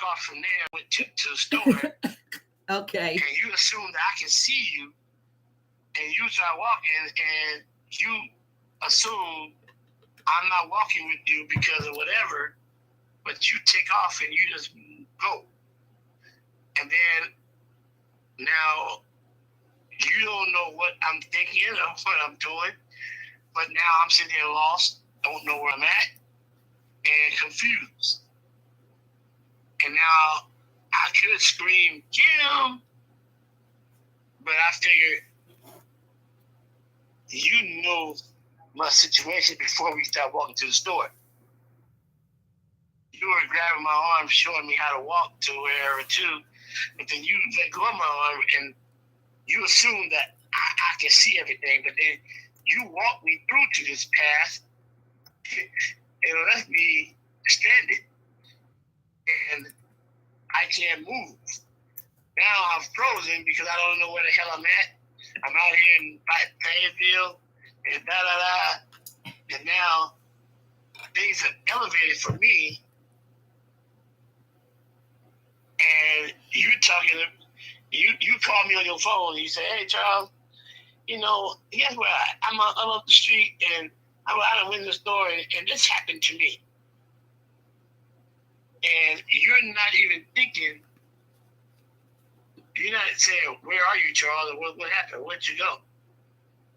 off from there, went to the store, Okay. and you assume that I can see you, and you start walking, and you assume I'm not walking with you because of whatever, but you take off and you just go. And then now you don't know what I'm thinking or what I'm doing, but now I'm sitting here lost, don't know where I'm at, and confused. And now I could scream, Jim, but I figured you know my situation before we start walking to the store. You were grabbing my arm, showing me how to walk to wherever to, but then you let go of my arm and you assume that I can see everything, but then you walk me through to this path and left me stranded, and I can't move. Now I'm frozen because I don't know where the hell I'm at. I'm out here in Fayetteville and and now things have elevated for me, and you call me on your phone and you say, hey, Charles, guess what? I'm up the street and I'm out of window store and this happened to me. And you're not even thinking, you're not saying, where are you, Charles? Or what happened? Where'd you go?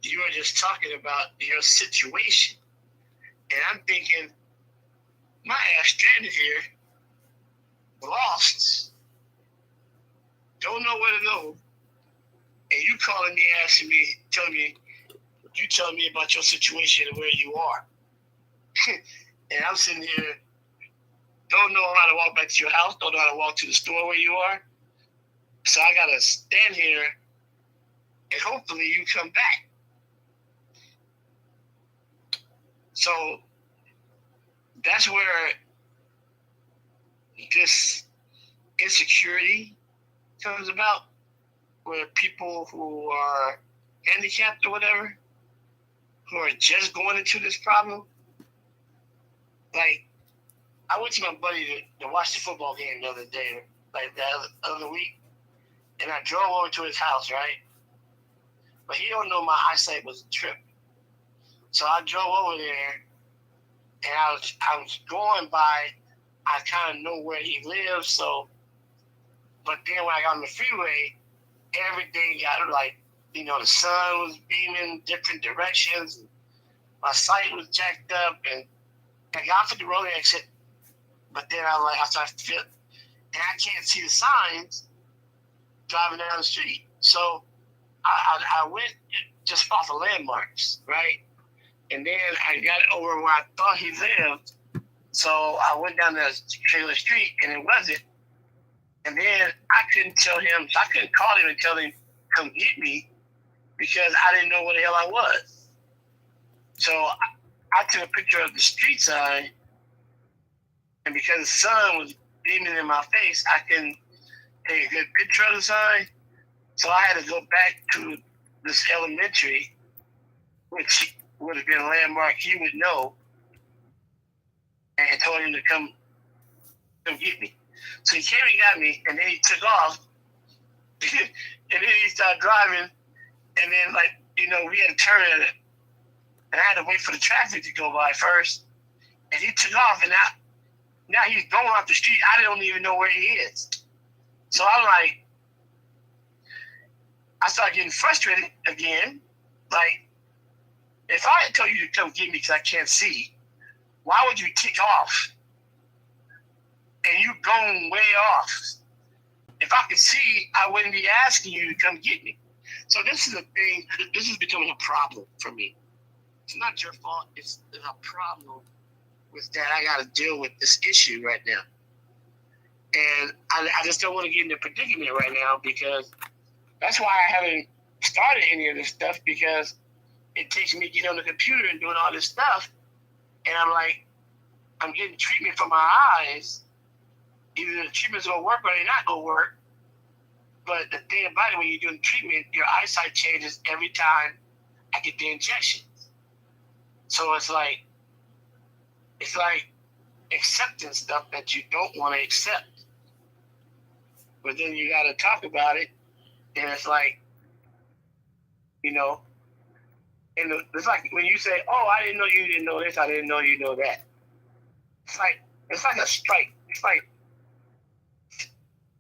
You are just talking about your situation. And I'm thinking, my ass stranded here, lost, don't know where to go. And you calling me, asking me, telling me about your situation and where you are. And I'm sitting here, don't know how to walk back to your house, don't know how to walk to the store where you are. So I gotta stand here and hopefully you come back. So that's where this insecurity comes about, where people who are handicapped or whatever, who are just going into this problem. Like, I went to my buddy to watch the football game the other day, like the other week, and I drove over to his house, right? But he don't know my eyesight was a trip. So I drove over there, and I was going by, I kind of know where he lives, so, but then when I got on the freeway, everything got like, the sun was beaming different directions, and my sight was jacked up, and I got off at the road exit, but then I started to feel, and I can't see the signs driving down the street. So I went just off the landmarks, right? And then I got over where I thought he lived. So I went down the trailer street, and it wasn't. And then I couldn't tell him, so I couldn't call him and tell him, come get me, because I didn't know where the hell I was. So I took a picture of the street sign, and because the sun was beaming in my face, I couldn't take a good picture of the sign. So I had to go back to this elementary, which would have been a landmark he would know, and I told him to come get me. So he came and got me, and then he took off, and then he started driving, and then, we had to turn it, and I had to wait for the traffic to go by first, and he took off, and now he's going off the street. I don't even know where he is. So I'm like, I started getting frustrated again. Like, if I had told you to come get me because I can't see, why would you take off? And you going way off. If I could see, I wouldn't be asking you to come get me. So this is a thing. This is becoming a problem for me. It's not your fault. It's a problem with that. I got to deal with this issue right now. And I just don't want to get in a predicament right now, because that's why I haven't started any of this stuff, because it takes me getting on the computer and doing all this stuff. And I'm like, I'm getting treatment for my eyes. Either the treatment's going to work or they're not going to work. But the thing about it, when you're doing treatment, your eyesight changes every time I get the injections. So it's like accepting stuff that you don't want to accept. but then you got to talk about it, and it's like, and it's like when you say, "Oh, I didn't know you didn't know this. I didn't know you know that." It's like a strike. It's like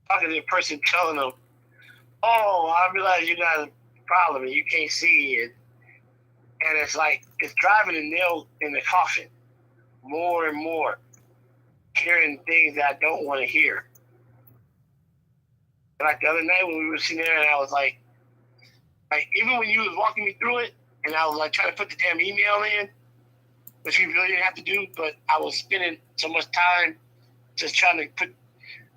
talking to a person telling them, "Oh, I realize you got a problem and you can't see it," and it's like it's driving a nail in the coffin more and more, hearing things that I don't want to hear. Like the other night when we were sitting there, and I was like even when you was walking me through it, and I was like trying to put the damn email in, which we really didn't have to do, but I was spending so much time just trying to put,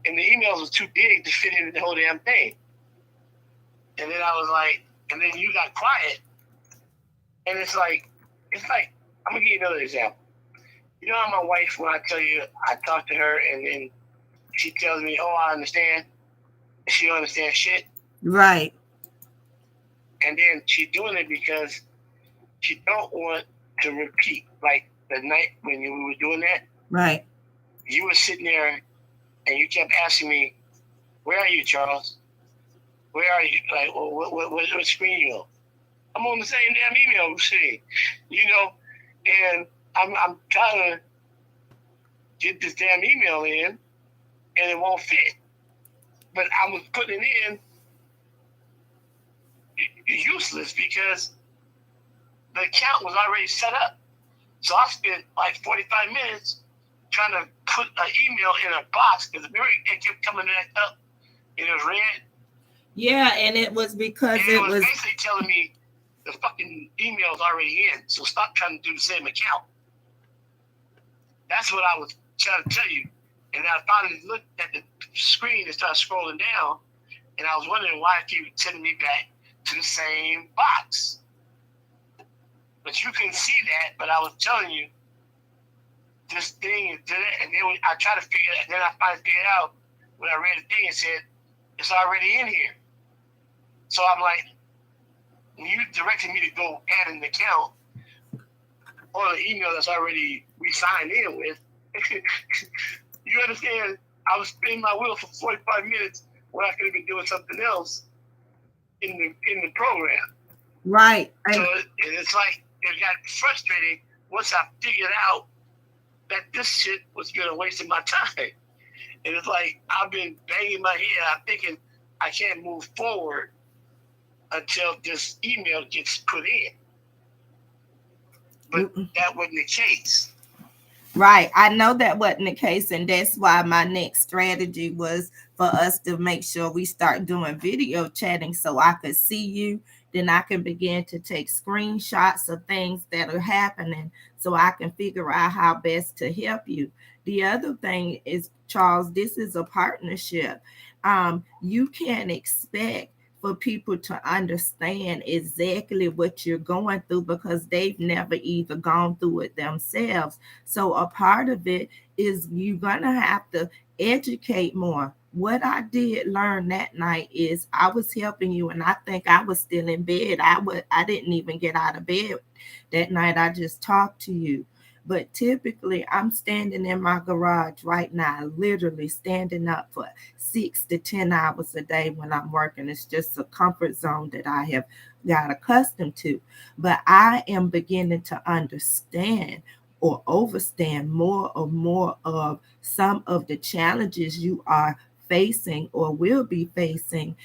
and the emails was too big to fit into the whole damn thing. And then I was like, and then you got quiet, and it's like, I'm gonna give you another example. You know how my wife, when I tell you, I talk to her, and then she tells me, "Oh, I understand," and she don't understand shit. Right. And then she's doing it because she don't want to repeat. Like the night when we were doing that, right? You were sitting there, and you kept asking me, "Where are you, Charles? Where are you? Like, what screen you on?" I'm on the same damn email machine, and I'm trying to get this damn email in, and it won't fit. But I was putting it in useless because the account was already set up. So I spent like 45 minutes trying to put an email in a box because it kept coming up and it was red. Yeah, and it was because it was basically telling me the fucking email's already in, so stop trying to do the same account. That's what I was trying to tell you. And I finally looked at the screen and started scrolling down, and I was wondering why it keep sending me back to the same box. But you can see that, but I was telling you, this thing is did it, and then I tried to figure it, and then I finally figured out when I read the thing, it said, it's already in here. So I'm like, when you directed me to go add an account on the email that's already we signed in with, you understand, I was spinning my wheels for 45 minutes when I could have been doing something else in the program. Right. So it's like, it got frustrating once I figured out that this shit was going to waste my time. And it's like, I've been banging my head. I'm thinking I can't move forward until this email gets put in. But that wasn't the case. Right. I know that wasn't the case. And that's why my next strategy was for us to make sure we start doing video chatting so I could see you. Then I can begin to take screenshots of things that are happening so I can figure out how best to help you. The other thing is, Charles, this is a partnership. You can't expect for people to understand exactly what you're going through because they've never either gone through it themselves. So a part of it is you're going to have to educate more. What I did learn that night is I was helping you, and I think I was still in bed. I didn't even get out of bed that night. I just talked to you. But typically, I'm standing in my garage right now, literally standing up for 6 to 10 hours a day when I'm working. It's just a comfort zone that I have got accustomed to. But I am beginning to understand or overstand more of some of the challenges you are facing or will be facing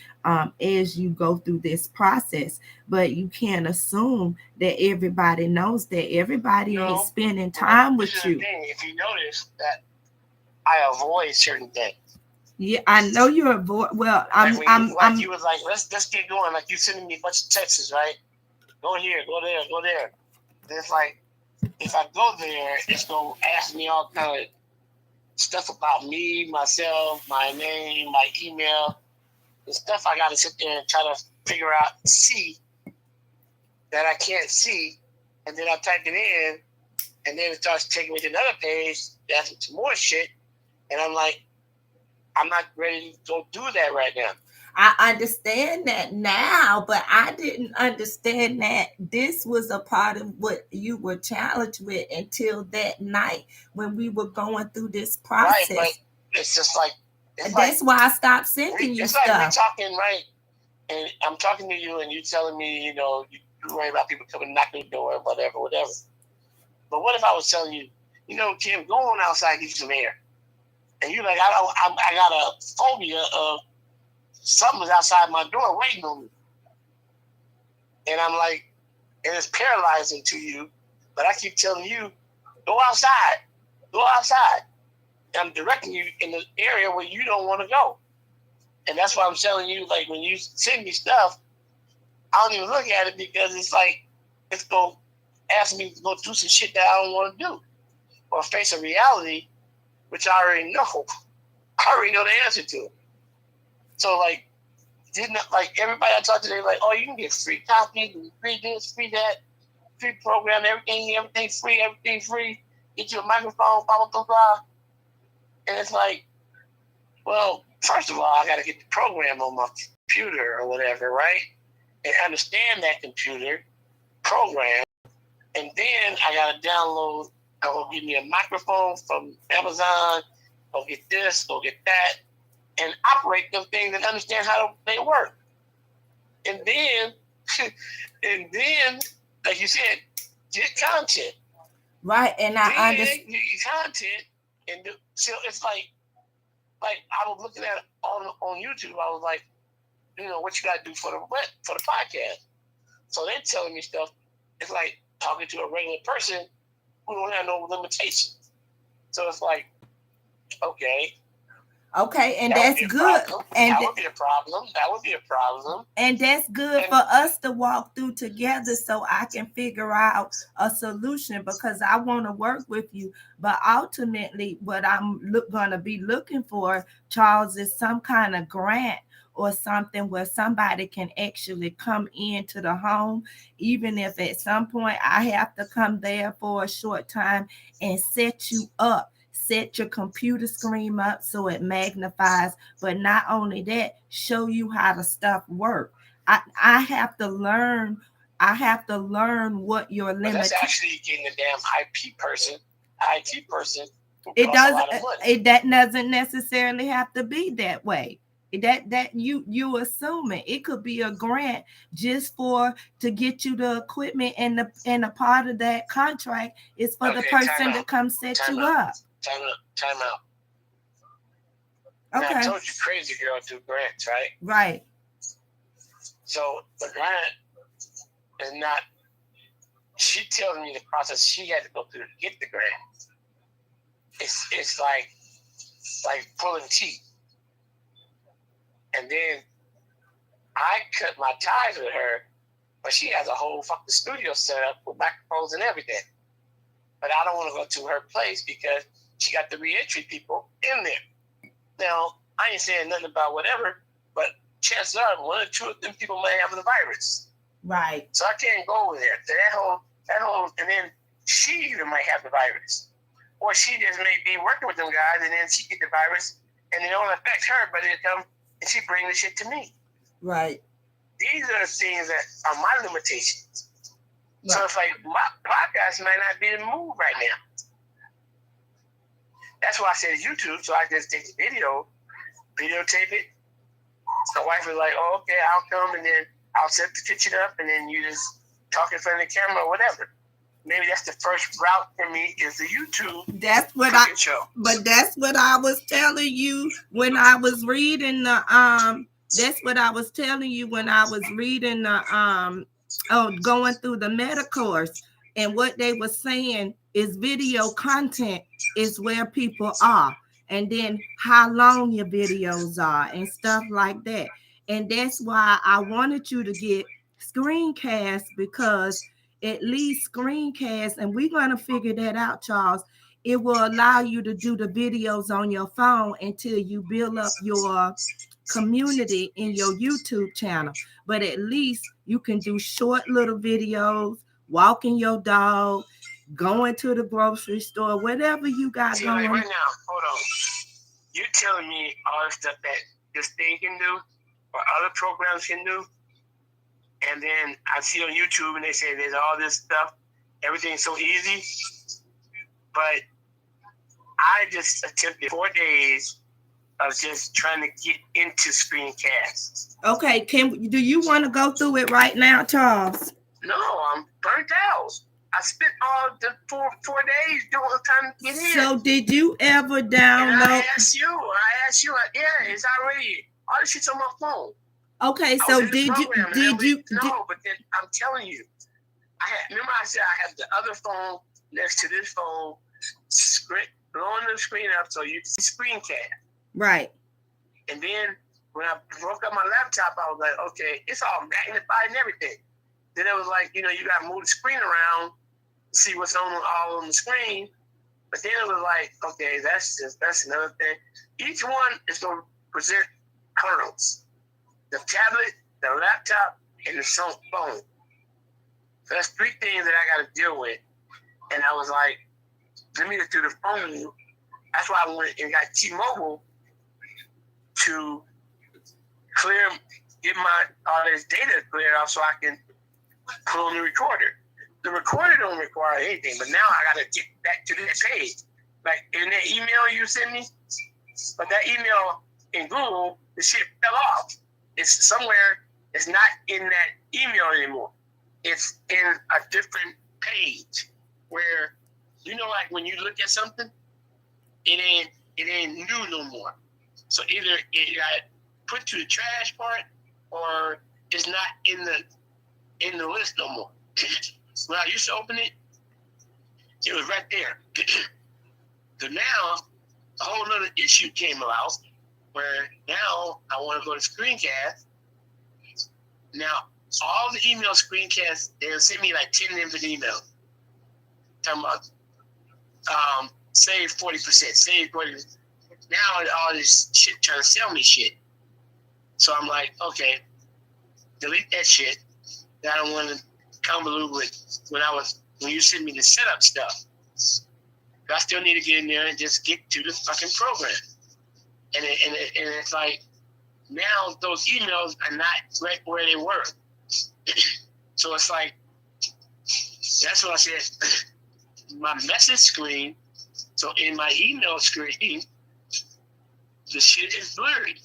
as you go through this process. But you can't assume that everybody knows that. Everybody ain't spending time with you. If you notice that I avoid certain things. Yeah, I know you avoid. Well, you was like, let's get going. Like you sending me a bunch of texts, right? Go here, go there, go there. And it's like, if I go there, it's gonna ask me all kind of stuff about me, myself, my name, my email, the stuff I gotta sit there and try to figure out, see that I can't see, and then I type it in, and then it starts taking me to another page, asking some more shit, and I'm like, I'm not ready to go do that right now. I understand that now, but I didn't understand that this was a part of what you were challenged with until that night when we were going through this process. Right, but it's just like That's why I stopped sending you stuff. It's like we talking, right? And I'm talking to you, and you telling me, you worry about people coming knocking the door, whatever. But what if I was telling you, Kim, go on outside, get some air, and you're like, I got a phobia of something's outside my door waiting on me, and I'm like, and it's paralyzing to you, but I keep telling you, go outside. I'm directing you in the area where you don't want to go. And that's why I'm telling you, like, when you send me stuff, I don't even look at it because it's like, it's going to ask me to go do some shit that I don't want to do. Or face a reality, which I already know. I already know the answer to it. So, like, everybody I talk to, they're like, oh, you can get free copies, free this, free that, free program, everything free. Get you a microphone, blah, blah, blah, blah. And it's like, well, first of all, I got to get the program on my computer or whatever, right? And understand that computer program. And then I got to download, go give me a microphone from Amazon, go get this, go get that, and operate them things and understand how they work. And then, like you said, get content. Right, and I understand. Get content, and so it's like I was looking at it on YouTube. I was like, what you got to do for the podcast. So they're telling me stuff. It's like talking to a regular person who don't have no limitations. So it's like, okay, and that's good. And that would be a problem. And that's good for us to walk through together so I can figure out a solution, because I want to work with you. But ultimately, what I'm going to be looking for, Charles, is some kind of grant or something where somebody can actually come into the home, even if at some point I have to come there for a short time and set you up. Set your computer screen up so it magnifies, but not only that, show you how the stuff work. I have to learn. I have to learn what your limit. That's actually getting a damn IT person. It doesn't. That doesn't necessarily have to be that way. That you assuming it could be a grant just to get you the equipment, and a part of that contract is for the person to come set you up. Time out. Okay. Now, I told you Crazy Girl do grants, right? Right. So the grant is not. She tells me the process she had to go through to get the grant. It's like pulling teeth. And then I cut my ties with her, but she has a whole fucking studio set up with microphones and everything. But I don't want to go to her place because she got the reentry people in there. Now, I ain't saying nothing about whatever, but chances are one or two of them people may have the virus. Right. So I can't go over there. So that whole, and then she even might have the virus. Or she just may be working with them guys, and then she get the virus, and it don't affect her, but it come and she bring the shit to me. Right. These are the things that are my limitations. Right. So it's like my podcast might not be the move right now. That's why I said YouTube. So I just take the videotape it. So my wife was like, "Oh, okay, I'll come and then I'll set the kitchen up, and then you just talk in front of the camera or whatever." Maybe that's the first route for me is the YouTube. That's what show. But that's what I was telling you when I was reading the That's what I was telling you when I was reading the going through the meta course, and what they were saying is video content is where people are, and then how long your videos are and stuff like that. And that's why I wanted you to get screencasts, because at least screencasts, and we're going to figure that out, Charles. It will allow you to do the videos on your phone until you build up your community in your YouTube channel. But at least you can do short little videos, walking your dog, going to the grocery store, whatever you got going. Right now, hold on. You're telling me all the stuff that this thing can do or other programs can do, and then I see on YouTube and they say there's all this stuff, everything's so easy, but I just attempted 4 days of just trying to get into screencasts. Okay, do you want to go through it right now, Charles? No, I'm burnt out. I spent all the 4 days doing trying to get in. So did you ever download? And I asked you, yeah, it's already all this shit's on my phone. Okay, so did you? No, but then I'm telling you, remember I said I have the other phone next to this phone, blowing the screen up so you can see screencast. Right. And then when I broke up my laptop, I was like, okay, it's all magnified and everything. Then it was like, you got to move the screen around to see what's all on the screen. But then it was like, okay, that's another thing. Each one is going to present hurdles. The tablet, the laptop, and the phone. So that's 3 things that I got to deal with. And I was like, let me just do the phone. That's why I went and got T-Mobile to get all this data cleared off so I can put on the recorder. The recorder don't require anything, but now I got to get back to this page. Like in that email you sent me, but that email in Google, the shit fell off. It's somewhere, it's not in that email anymore. It's in a different page where, like when you look at something, it ain't new no more. So either it got put to the trash part or it's not in the list no more. When I used to open it, it was right there. So now a whole other issue came about where now I want to go to screencast. Now all the email screencasts, they'll send me like 10 different emails. Talking about save 40%, save 40%. Now all this shit trying to sell me shit. So I'm like, okay, delete that shit. I don't want to convolute with when you send me the setup stuff. I still need to get in there and just get to the fucking program. And it's like, now those emails are not right where they were. So it's like, that's what I said. My message screen, so in my email screen, the shit is blurry.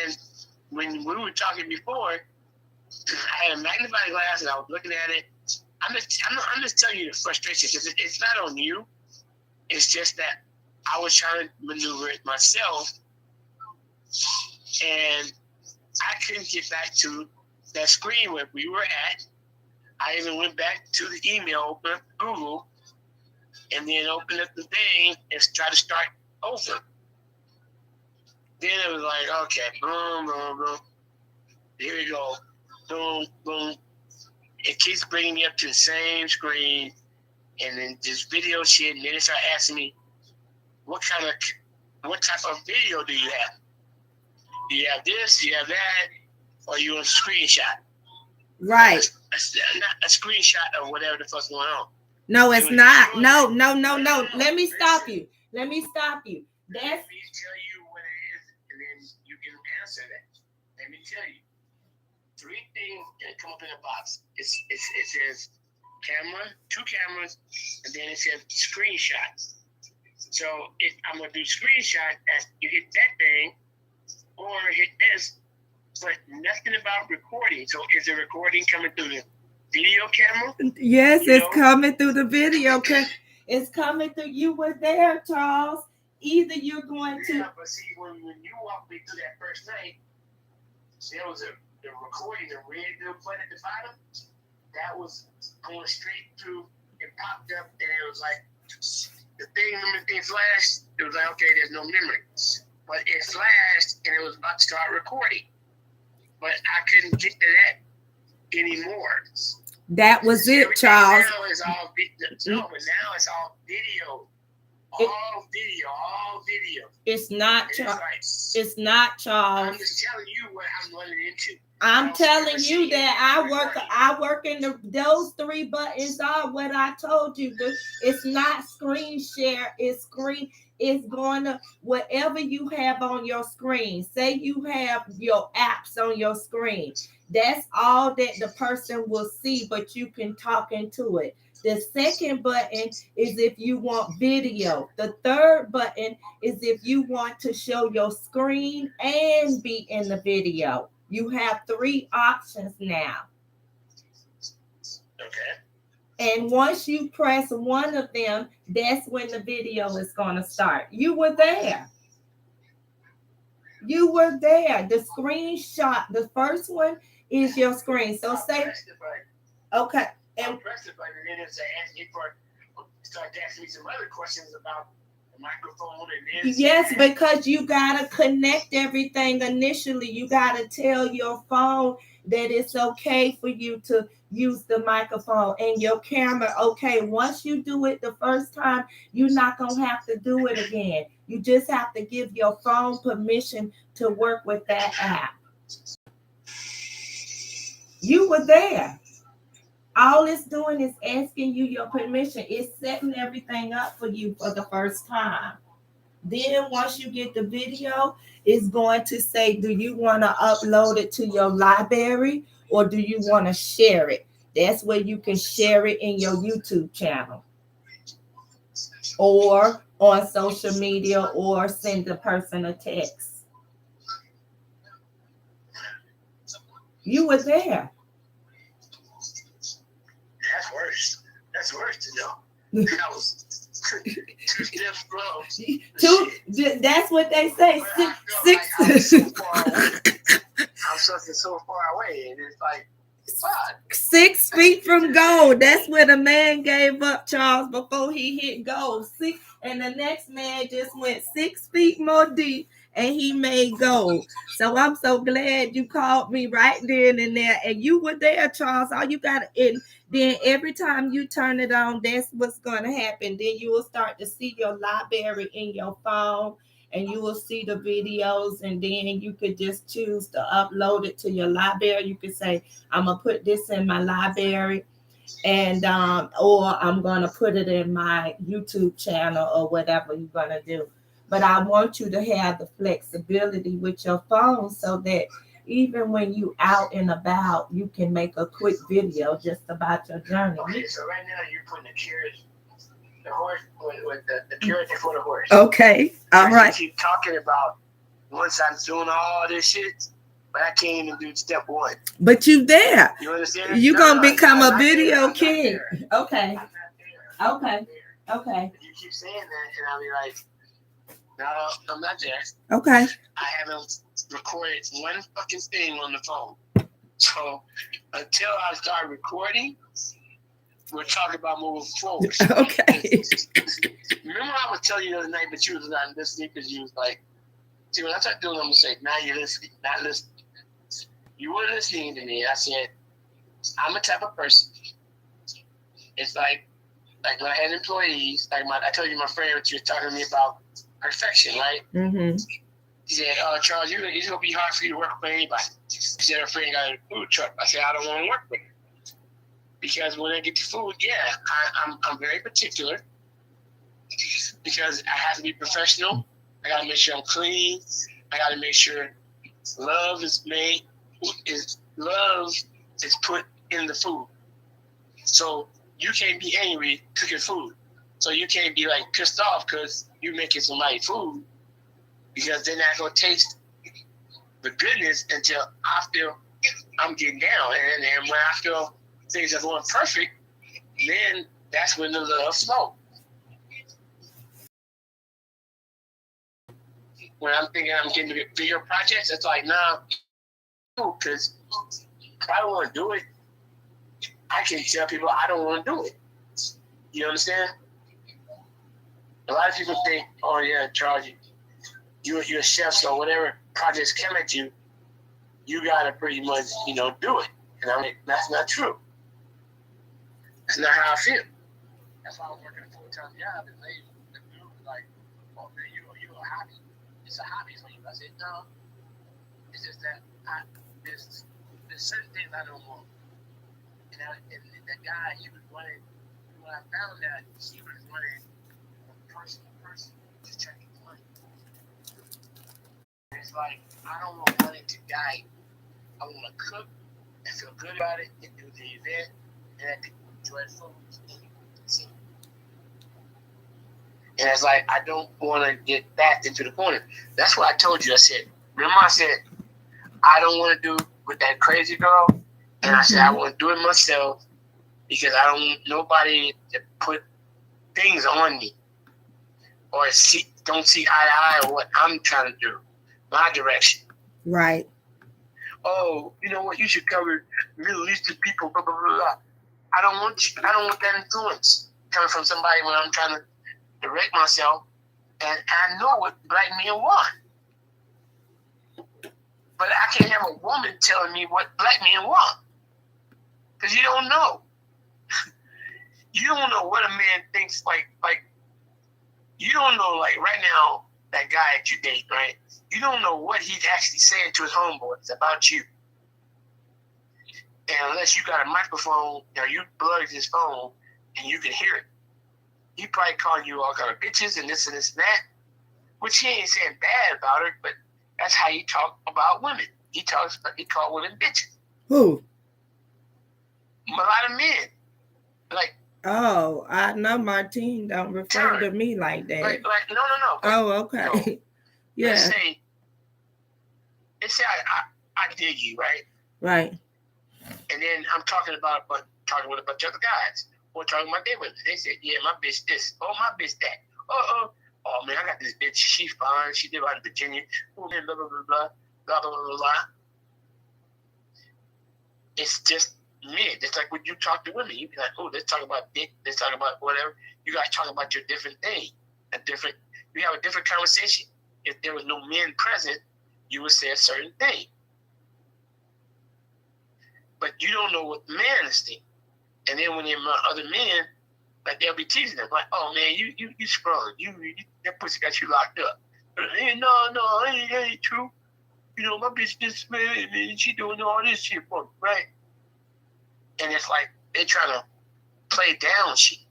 And when we were talking before, I had a magnifying glass and I was looking at it. I'm just telling you the frustration because it's not on you. It's just that I was trying to maneuver it myself, and I couldn't get back to that screen where we were at. I even went back to the email, opened up Google, and then opened up the thing and tried to start over. Then it was like, okay, boom, boom, boom. Here we go. Boom, boom. It keeps bringing me up to the same screen, and then this video shit, and then it started asking me, what type of video do you have? Do you have this? Do you have that? Or you want a screenshot? Right. Not a screenshot of whatever the fuck's going on. No, it's not. No. Let me stop you. Let me stop you. Let me tell you what it is, and then you can answer that. Let me tell you. 3 things that come up in a box. It says camera, 2 cameras, and then it says screenshots. So if I'm gonna do screenshot, you hit that thing, or hit this, but nothing about recording. So is the recording coming through the video camera? Yes, it's coming through the video. It's coming through. You were there, Charles. Either you're going to. Yeah, but see, when you walked me through that first night, there was the recording, the red little button at the bottom, that was going straight through. It popped up, and it was like the thing flashed. It was like, okay, there's no memory, but it flashed, and it was about to start recording, but I couldn't get to that anymore. That was it, Charles. Now it's all no, but now it's all video. All video. It's not, Charles. It's not, Charles. I'm just telling you what I'm running into. I'm telling you that I work in those 3 buttons are what I told you. It's not screen share. It's going to whatever you have on your screen. Say you have your apps on your screen. That's all that the person will see, but you can talk into it. The second button is if you want video. The third button is if you want to show your screen and be in the video. You have 3 options now. Okay. And once you press one of them, that's when the video is going to start. You were there. You were there. The screenshot, the first one is your screen. So say, okay. And press it button, and then it's asking for, start asking me some other questions about the microphone and this. Yes, because you gotta connect everything initially. You gotta tell your phone that it's okay for you to use the microphone and your camera. Okay, once you do it the first time, you're not gonna have to do it again. You just have to give your phone permission to work with that app. You were there. All it's doing is asking you your permission. It's setting everything up for you for the first time. Then once you get the video, it's going to say, do you want to upload it to your library or do you want to share it? That's where you can share it in your YouTube channel or on social media or send the person a text. You were there. That's worse. That's worse to know. That was 2 steps slow. That's what they say. Six. I'm so far away, and it's like, what? 6 feet from goal. That's where the man gave up, Charles, before he hit goal. And the next man just went 6 feet more deep, and he made goal. So I'm so glad you called me right then and there, and you were there, Charles. All you got to, then every time you turn it on, that's what's going to happen. Then you will start to see your library in your phone, and you will see the videos, and then you could just choose to upload it to your library. You could say, I'm going to put this in my library, and or I'm going to put it in my YouTube channel or whatever you're going to do. But I want you to have the flexibility with your phone so that even when you out and about, you can make a quick video just about your journey. Okay, so right now you're putting the horse with the carrot before the horse. Okay, all right. You keep talking about once I'm doing all this shit, but I can't even do step 1. But you there. You understand? You're going to become a video king. Okay. I'm not there. Okay. You keep saying that, and I'll be like, no, I'm not there. Okay. I haven't recorded one fucking thing on the phone. So until I start recording, we're talking about moving forward. Okay. Remember I was telling you the other night, but you was not listening because you was like, see, when I start doing, I'm going to say, now you're listening, not listening. You were listening to me. I said, I'm a type of person. It's like when I had employees, I told you my friend, what you were talking to me about perfection, right? Mm-hmm. He said, Charles, it's going to be hard for you to work with anybody. He said, her friend got a food truck. I said, I don't want to work with her. Because when I get the food, I'm very particular. Because I have to be professional. I got to make sure I'm clean. I got to make sure love is put in the food. So you can't be angry cooking food. So you can't be like pissed off because you're making somebody food, because they're not gonna taste the goodness until I feel I'm getting down. And then when I feel things are going perfect, then that's when the love flows. When I'm thinking I'm getting bigger projects, it's like, nah, because if I don't want to do it, I can tell people I don't want to do it. You understand? A lot of people think, oh yeah, Charles, you're a chef, so whatever projects come at you, you gotta pretty much, do it. And I mean, that's not true. That's not how I feel. That's why I was working a full-time job, and the dude was like, oh man, you a hobby. It's a hobby for you. I said, no. It's just that there's certain things I don't want. And that guy, he was running, when I found that, he was running from person to person, just trying to get money. And it's like, I don't want money to guide. I want to cook and feel good about it and do the event and that people enjoy the food. And it's like, I don't want to get backed into the corner. That's what I told you. I said, remember I said, I don't want to do with that crazy girl. And I said, I want to do it myself because I don't want nobody to put things on me or don't see eye to eye what I'm trying to do, my direction. Right. Oh, you know what? You should cover Middle Eastern people. Blah blah blah. Blah. I don't want that influence coming from somebody when I'm trying to direct myself. And I know what black men want, but I can't have a woman telling me what black men want because you don't know. You don't know what a man thinks. Like you don't know. Like right now, that guy that you date, right? You don't know what he's actually saying to his homeboys about you. And unless you got a microphone or you plug his phone and you can hear it, he probably calling you all kind of bitches and this and that, which he ain't saying bad about her, but that's how he talk about women. He call women bitches. Who? A lot of men. Like, oh, I know Martine don't refer to me like that. Like no. Oh, okay. No. Yeah. Let's say I dig you, right? Right. And then I'm talking with a bunch of other guys. Or talking about their women. They said, yeah, my bitch this. Oh, my bitch that. Oh man, I got this bitch. She fine. She live out in Virginia. Oh, man, blah, blah, blah, blah, blah, blah, blah, blah. It's just men. It's like when you talk to women, you be like, oh, let's talk about dick. Let's talk about whatever. You guys talk about your different thing. You have a different conversation. If there was no men present, you would say a certain thing. But you don't know what the man is thinking. And then when they're other men, like they'll be teasing them, like, "Oh man, you sprung, that pussy got you locked up." And, no, it ain't true. You know, my bitch this man, she doing all this shit for me, right? And it's like they trying to play down shit.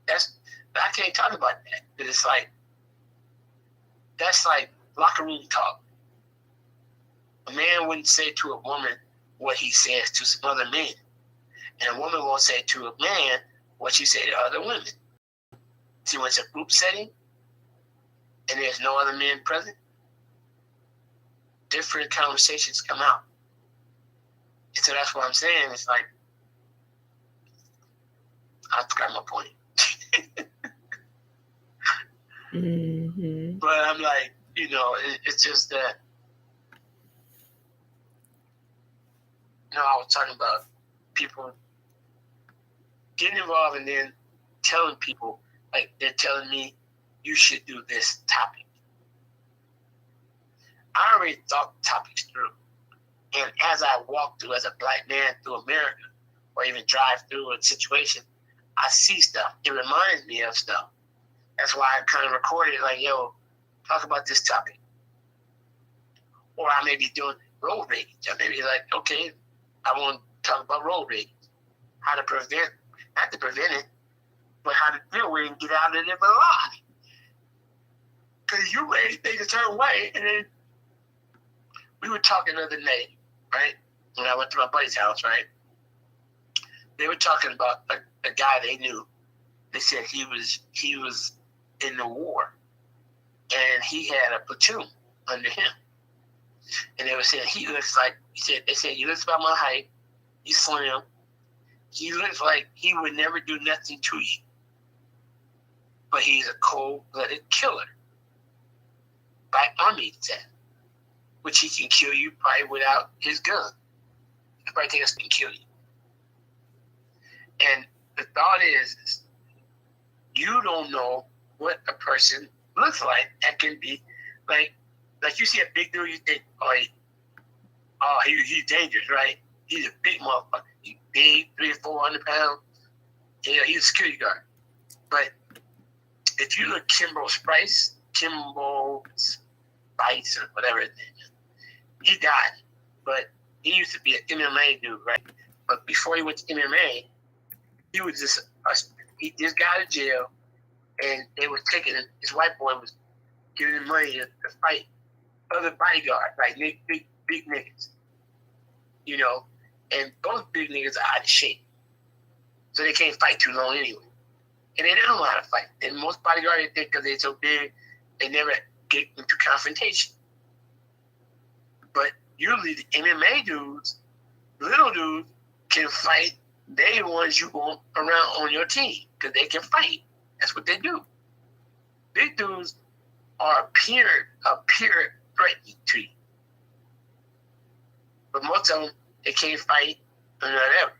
I can't talk about that. But it's like that's like locker room talk. A man wouldn't say to a woman what he says to some other men. And a woman won't say to a man what she say to other women. See, when it's a group setting and there's no other men present, different conversations come out. And so that's what I'm saying. It's like, I forgot my point. Mm-hmm. But I'm like, it's just that, I was talking about people getting involved and then telling people, like they're telling me, you should do this topic. I already thought topics through. And as I walk through as a black man through America, or even drive through a situation, I see stuff. It reminds me of stuff. That's why I kind of recorded it like, yo, talk about this topic. Or I may be doing road rage. I may be like, okay, I want to talk about road rage. How to prevent, not to prevent it, but how to deal with it and get out of it alive. Because you raise things a certain way. And then we were talking the other night, right? When I went to my buddy's house, right? They were talking about a guy they knew. They said he was in the war. And he had a platoon under him. And they were saying they said he looks about my height, he's slim, he looks like he would never do nothing to you. But he's a cold-blooded killer. By army death. Which he can kill you probably without his gun. He probably think can kill you. And the thought is you don't know what a person looks like. That can be like you see a big dude, you think, he's dangerous, right? He's a big motherfucker. He's big, 300 or 400 pounds. Yeah, he's a security guard. But if you look Kimbo Spice, or whatever his name is, he died. But he used to be an MMA dude, right? But before he went to MMA, he was just he just got out of jail, and they were taking him. His white boy was giving him money to fight other bodyguards, like big niggas, and those big niggas are out of shape, so they can't fight too long anyway. And they don't know how to fight. And most bodyguards think because they're so big, they never get into confrontation. But usually the MMA dudes, little dudes, can fight. They're the ones you want around on your team because they can fight. That's what they do. Big dudes are appear threatening to you. But most of them, they can't fight or whatever.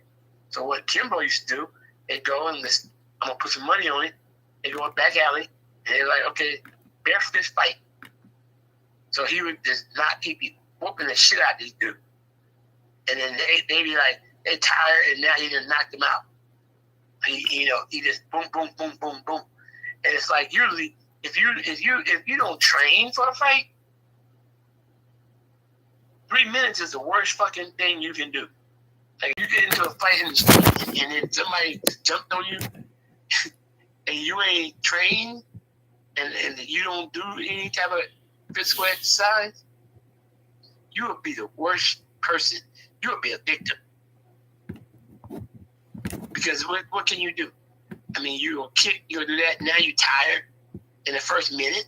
So what Kimbo used to do, they go and listen. I'm going to put some money on it. They go back alley, and they're like, okay, bare fist fight. So he would just he'd be whooping the shit out of this dude. And then they be like, they're tired, and now he just knocked them out. He just boom, boom, boom, boom, boom. And it's like usually if you don't train for a fight, 3 minutes is the worst fucking thing you can do. Like you get into a fight and then somebody jumped on you and you ain't trained and you don't do any type of physical exercise, you will be the worst person. You will be a victim. Because what can you do? I mean, you'll kick, you'll do that. Now you're tired in the first minute.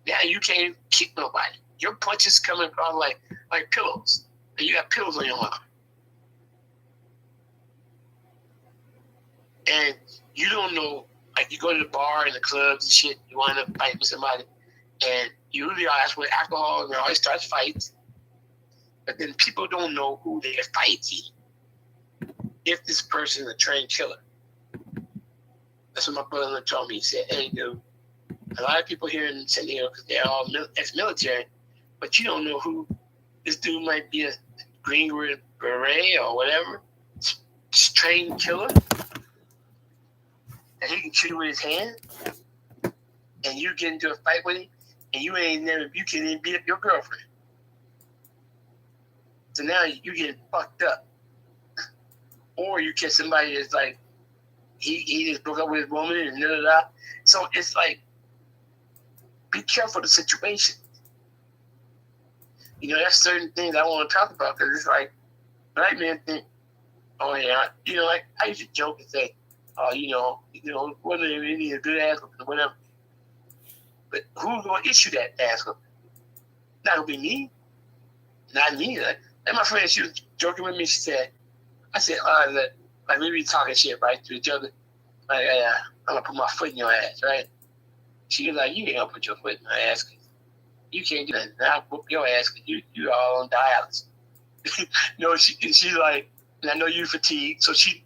Now you can't kick nobody. Your punches coming across like pillows. And you got pillows on your arm. And you don't know, like you go to the bar and the clubs and shit, you wind up fighting with somebody, and you usually ask with alcohol and it always starts fights. But then people don't know who they're fighting. If this person is a trained killer. That's what my brother told me. He said, hey, dude, a lot of people here in San Diego, because they're all ex-military, but you don't know who this dude might be, a Green Beret or whatever, trained killer. And he can shoot you with his hand, and you get into a fight with him, and you can't even beat up your girlfriend. So now you get fucked up. Or you catch somebody that's like, he just broke up with his woman and da. So it's like, be careful of the situation. You know, there's certain things I want to talk about because it's like, black men think, oh yeah, you know, like I used to joke and say, oh, you know, whether they need a good ass or whatever. But who's going to issue that ass whooping? Not going to be me. Not me. Like my friend, she was joking with me. She said, I said, like we be talking shit, right, to each other. Like, I'm going to put my foot in your ass, right? She was like, you ain't going to put your foot in my ass. You can't do that. I'll whoop your ass because you all on dialysis. No, she's like, and I know you fatigued. So she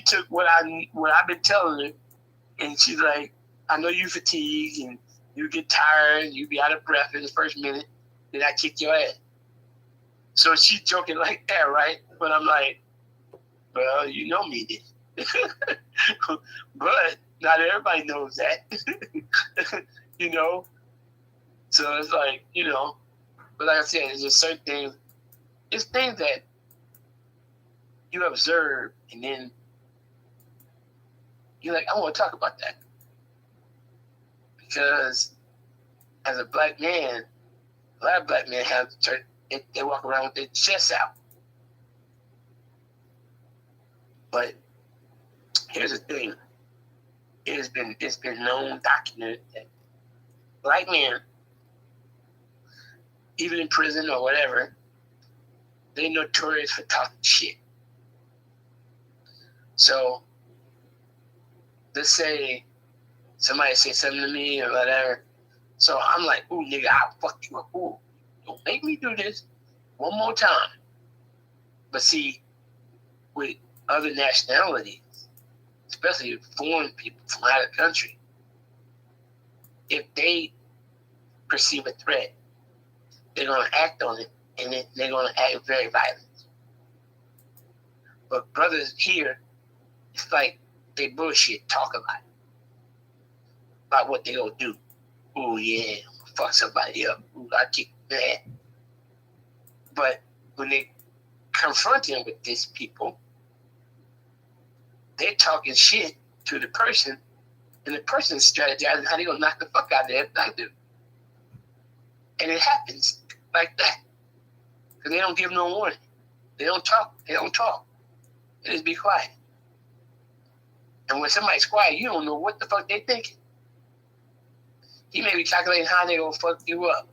took what I've been telling her, and she's like, I know you fatigued and you get tired and you be out of breath in the first minute, then I kick your ass. So she's joking like that, right? But I'm like, well, you know me then. But not everybody knows that. You know? So it's like, you know, but like I said, there's just certain things, it's things that you observe and then you're like, I want to talk about that. Because as a black man, a lot of black men they walk around with their chests out. But here's the thing. It's been known, documented that black men, even in prison or whatever, they're notorious for talking shit. So let's say somebody say something to me or whatever. So I'm like, ooh, nigga, I'll fuck you up. Ooh, don't make me do this one more time. But see, with other nationalities, especially foreign people from out of the country, if they perceive a threat, they're going to act on it, and they're going to act very violent. But brothers here, it's like they bullshit, talk about what they gonna do. Oh yeah, I'm gonna fuck somebody up. Ooh, I kick that. But when they confront him with these people, they're talking shit to the person, and the person's strategizing how they gonna knock the fuck out of that black dude. And it happens like that. Because they don't give no warning. They don't talk. They just be quiet. And when somebody's quiet, you don't know what the fuck they thinking. He may be calculating how they gonna fuck you up.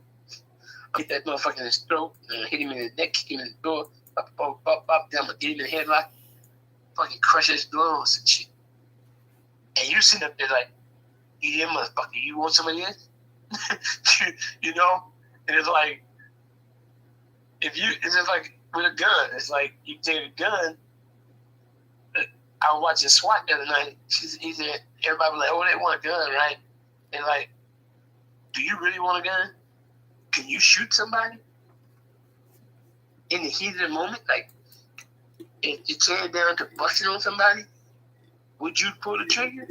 Get that motherfucker in his throat, and hit him in the neck, kick him in the door, then I'm gonna get him in the headlock, fucking crush his lungs and shit. And you sitting up there like, yeah, motherfucker, you want some of this? You know? And it's like, it's like with a gun. It's like you take a gun. I was watching SWAT the other night. He said, everybody was like, oh, they want a gun, right? And like, do you really want a gun? Can you shoot somebody in the heat of the moment? Like, if you tear down to busting on somebody, would you pull the trigger?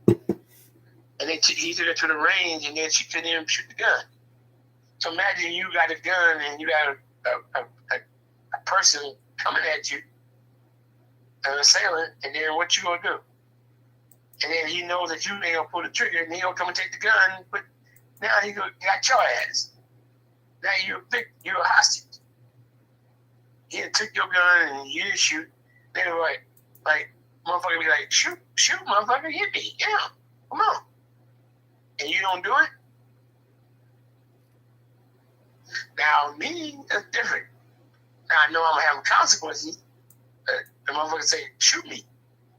And then he took her to the range, and then she couldn't even shoot the gun. So imagine you got a gun and you got a person coming at you, an assailant, and then what you gonna do? And then he knows that you ain't gonna pull the trigger, and he gonna come and take the gun, but now he got your ass. Now you're a hostage. He took your gun and you didn't shoot. They were like motherfucker be like, shoot, motherfucker, hit me, yeah, come on. And you don't do it. Now me, that's different. Now I know I'm gonna have consequences. The motherfucker say, shoot me,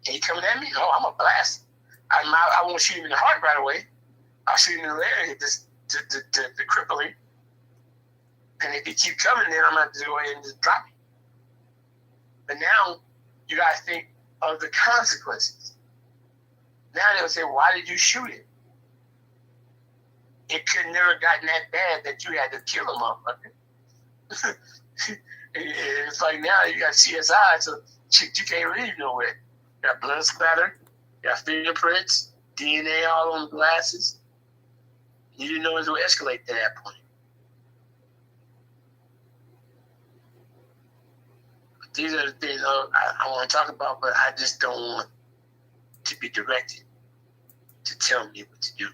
and he coming at me. Oh, I'm a blast. I won't shoot him in the heart right away. I'll shoot him in the leg to cripple him. And if he keep coming, then I'm gonna have to go ahead and just drop him. But now you gotta think of the consequences. Now they'll say, why did you shoot him? It could never gotten that bad that you had to kill a motherfucker. It's like now you got CSI, so shit, you can't leave nowhere. You got blood splatter, you got fingerprints, DNA all on the glasses. You didn't know it would escalate to that point. But these are the things I want to talk about, but I just don't want to be directed to tell me what to do.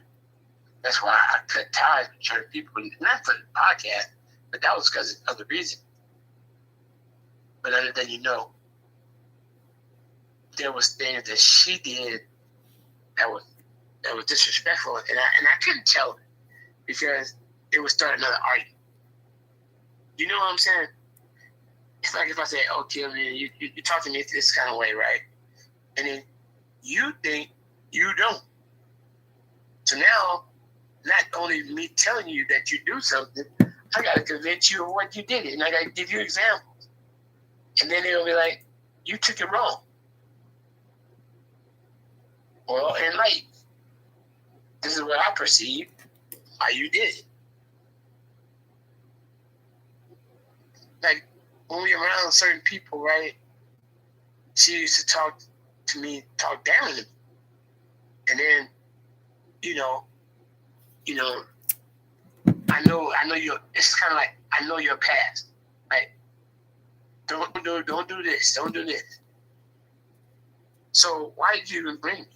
That's why I cut ties with certain people, not for the podcast, but that was because of other reasons. But other than there was things that she did that was disrespectful, and I couldn't tell her because it would start another argument. You know what I'm saying? It's like if I say, "Oh, Kim, you talk to me this kind of way, right?" And then you think you don't. So now, not only me telling you that you do something, I got to convince you of what you did, and I got to give you examples. And then they'll be like, "You took it wrong." Well, in life, this is what I perceive how you did it. Like when we around certain people, right? She used to talk down to me, and then, I know you. It's kind of like I know your past. Like don't do this. Don't do this. So why did you even bring me?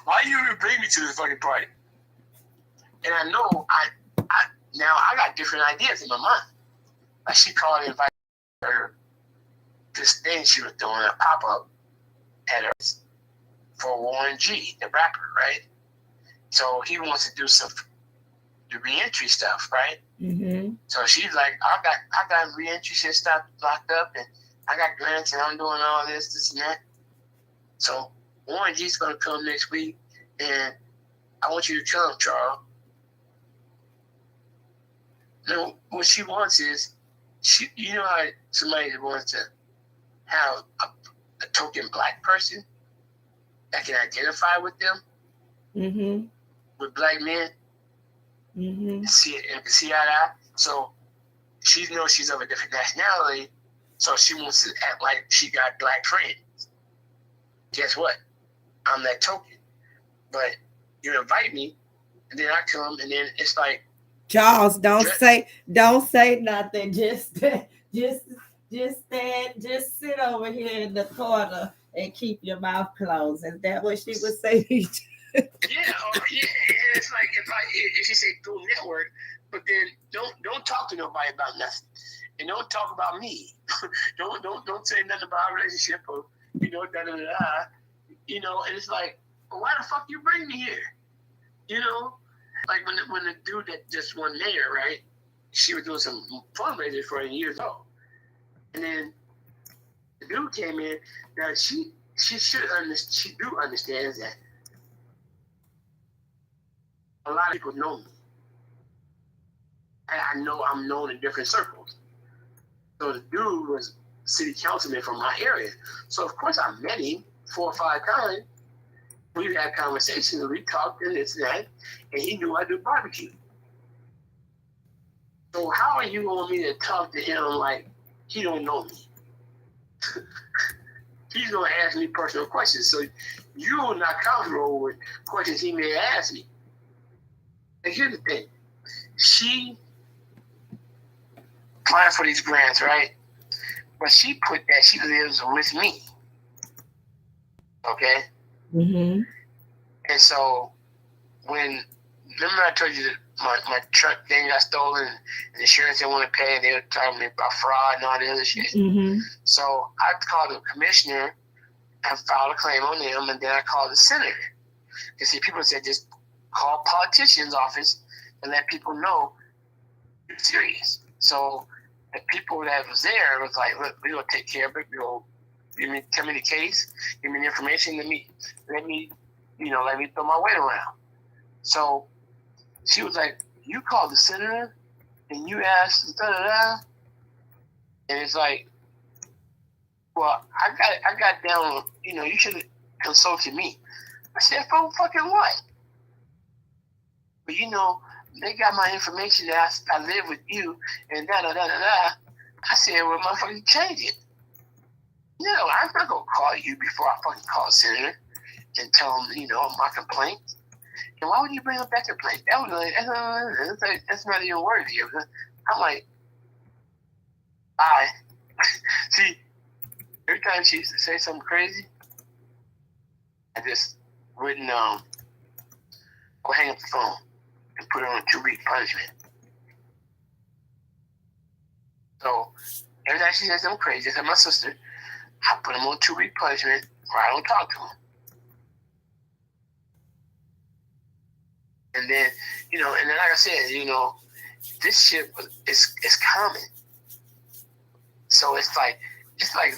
Why you even bring me to this fucking party? And I know now I got different ideas in my mind. Like she called and invited her this thing she was doing, a pop up at her for Warren G, the rapper, right? So he wants to do some the reentry stuff, right? Mm-hmm. So she's like, I got reentry shit stuff locked up, and I got grants, and I'm doing all this and that. So Warren G's gonna come next week, and I want you to come, Charles. Now, what she wants is, you know how somebody wants to have a token black person that can identify with them, Mm-hmm. with black men, Mm-hmm. and see eye to eye. So she knows she's of a different nationality, so she wants to act like she got black friends. Guess what? I'm that token. But you invite me, and then I come, and then it's like, Charles, don't say nothing. Just stand, just sit over here in the corner and keep your mouth closed. Is that what she would say? yeah, and it's like if you say go network, but then don't talk to nobody about nothing. and don't talk about me. don't say nothing about our relationship or da da da. And it's like, well, why the fuck you bring me here? Like when the dude that just won mayor, right? She was doing some fundraisers for years ago, and then the dude came in. Now she do understand that a lot of people know me. I know I'm known in different circles. So the dude was city councilman from my area. So of course I met him 4 or 5 times. We've had conversations, we talked and this and that, and he knew I do barbecue. So how are you want me to talk to him like he don't know me? He's gonna ask me personal questions. So you're not comfortable with questions he may ask me. And here's the thing. She applied for these grants, right? But she put that she lives with me. Okay? Mm-hmm. And so when, remember I told you that my truck thing got stolen and the insurance didn't want to pay and they were telling me about fraud and all the other shit. Mm-hmm. So I called the commissioner and filed a claim on them, and then I called the senator. You see, people said just call politician's office and let people know you're serious. So the people that was there was like, look, we're gonna take care of it. Tell me the case, give me the information, let me throw my weight around. So she was like, you called the senator and you asked da da da, and it's like, well, I got down. You should have consulted me. I said, for fucking what? But they got my information that I live with you and da da da da da. I said, well, motherfucker, change it. I'm not gonna call you before I fucking call the senator and tell him, my complaint. And why would you bring up that complaint? That's not even worthy of it. I'm like, bye. See, every time she used to say something crazy, I just wouldn't go hang up the phone and put her on a 2-week punishment. So every time she says something crazy, just like my sister, I put him on 2-week punishment or I don't talk to him. And then, and then like I said, this shit is common. So it's like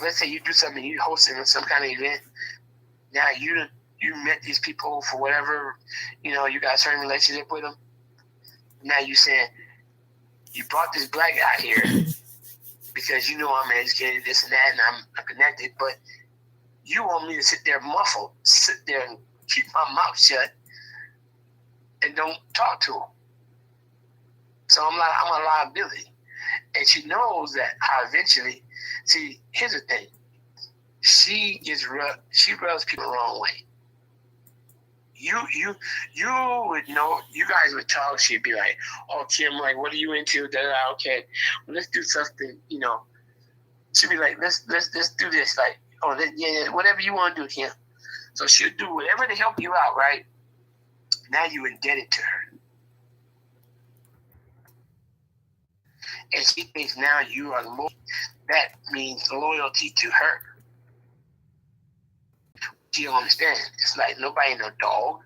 let's say you do something, you hosting some kind of event. Now you met these people for whatever, you got a certain relationship with them. Now you saying you brought this black guy here because I'm educated, this and that, and I'm connected, but you want me to sit there muffled, sit there and keep my mouth shut and don't talk to him. So I'm a liability. And she knows that I eventually, see, here's the thing. She rubs people the wrong way. You would know, you guys would talk, she'd be like, oh, Kim, like, what are you into? Okay, well, let's do something, She'd be like, let's do this, like, oh, yeah, whatever you want to do, Kim. So she'll do whatever to help you out, right? Now you indebted to her. And she thinks now you are loyal. That means loyalty to her. She don't understand. It's like nobody no dog.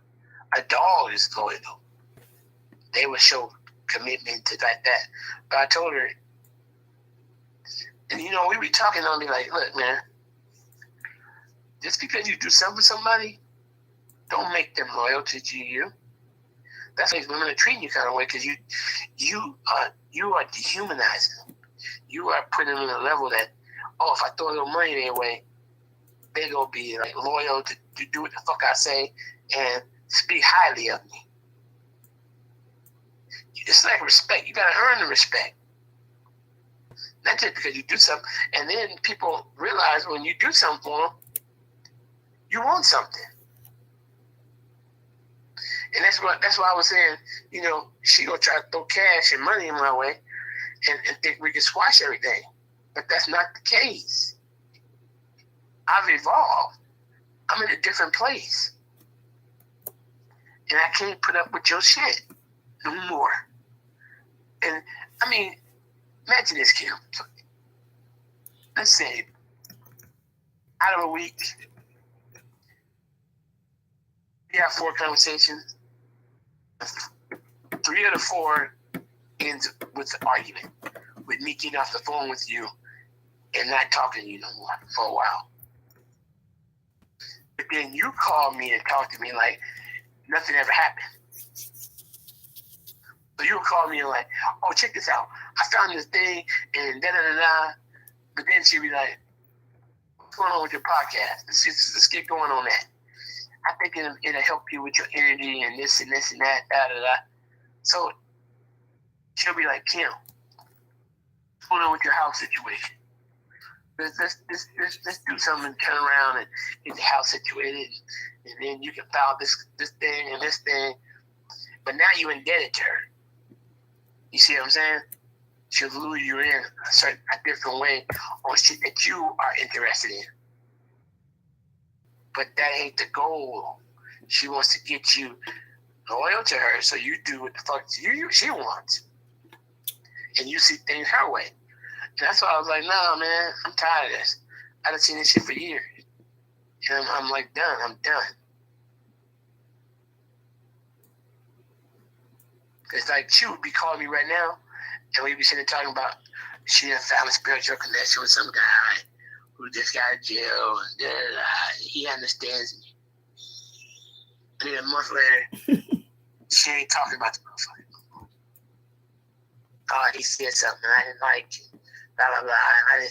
A dog is loyal. They will show commitment to like that. But I told her, and we be talking on me like, look, man, just because you do something for somebody, don't make them loyal to you. That's why women are treating you kind of way, because you are dehumanizing them. You are putting them on a level that, if I throw a little money their way, they gonna be like loyal to do what the fuck I say and speak highly of me. It's like respect. You gotta earn the respect. Not just because you do something, and then people realize when you do something for them, you want something. And that's why I was saying, she gonna try to throw cash and money in my way and think we can squash everything. But that's not the case. I've evolved. I'm in a different place. And I can't put up with your shit no more. And I mean, Imagine this, Kim. Let's say out of a week, we have 4 conversations. 3 of the 4 ends with an argument, with me getting off the phone with you and not talking to you no more for a while. But then you call me and talk to me like nothing ever happened. So you'll call me and like, oh, check this out. I found this thing and da-da-da-da. But then she'll be like, what's going on with your podcast? Let's get going on that. I think it'll help you with your energy and this and this and that, da-da-da. So she'll be like, Kim, what's going on with your house situation? Let's do something and turn around and get the house situated. And then you can file this thing and this thing. But now you're indebted to her. You see what I'm saying? She'll lure you in a different way on shit that you are interested in. But that ain't the goal. She wants to get you loyal to her, so you do what the fuck she wants. And you see things her way. And that's why I was like, nah, man, I'm tired of this. I done seen this shit for years. And I'm like, done. I'm done. It's like she would be calling me right now, and we'd be sitting talking about she done found a spiritual connection with some guy who just got out of jail, and he understands me. And then a month later, she ain't talking about the motherfucker. Oh, he said something I didn't like, blah, blah, blah. I didn't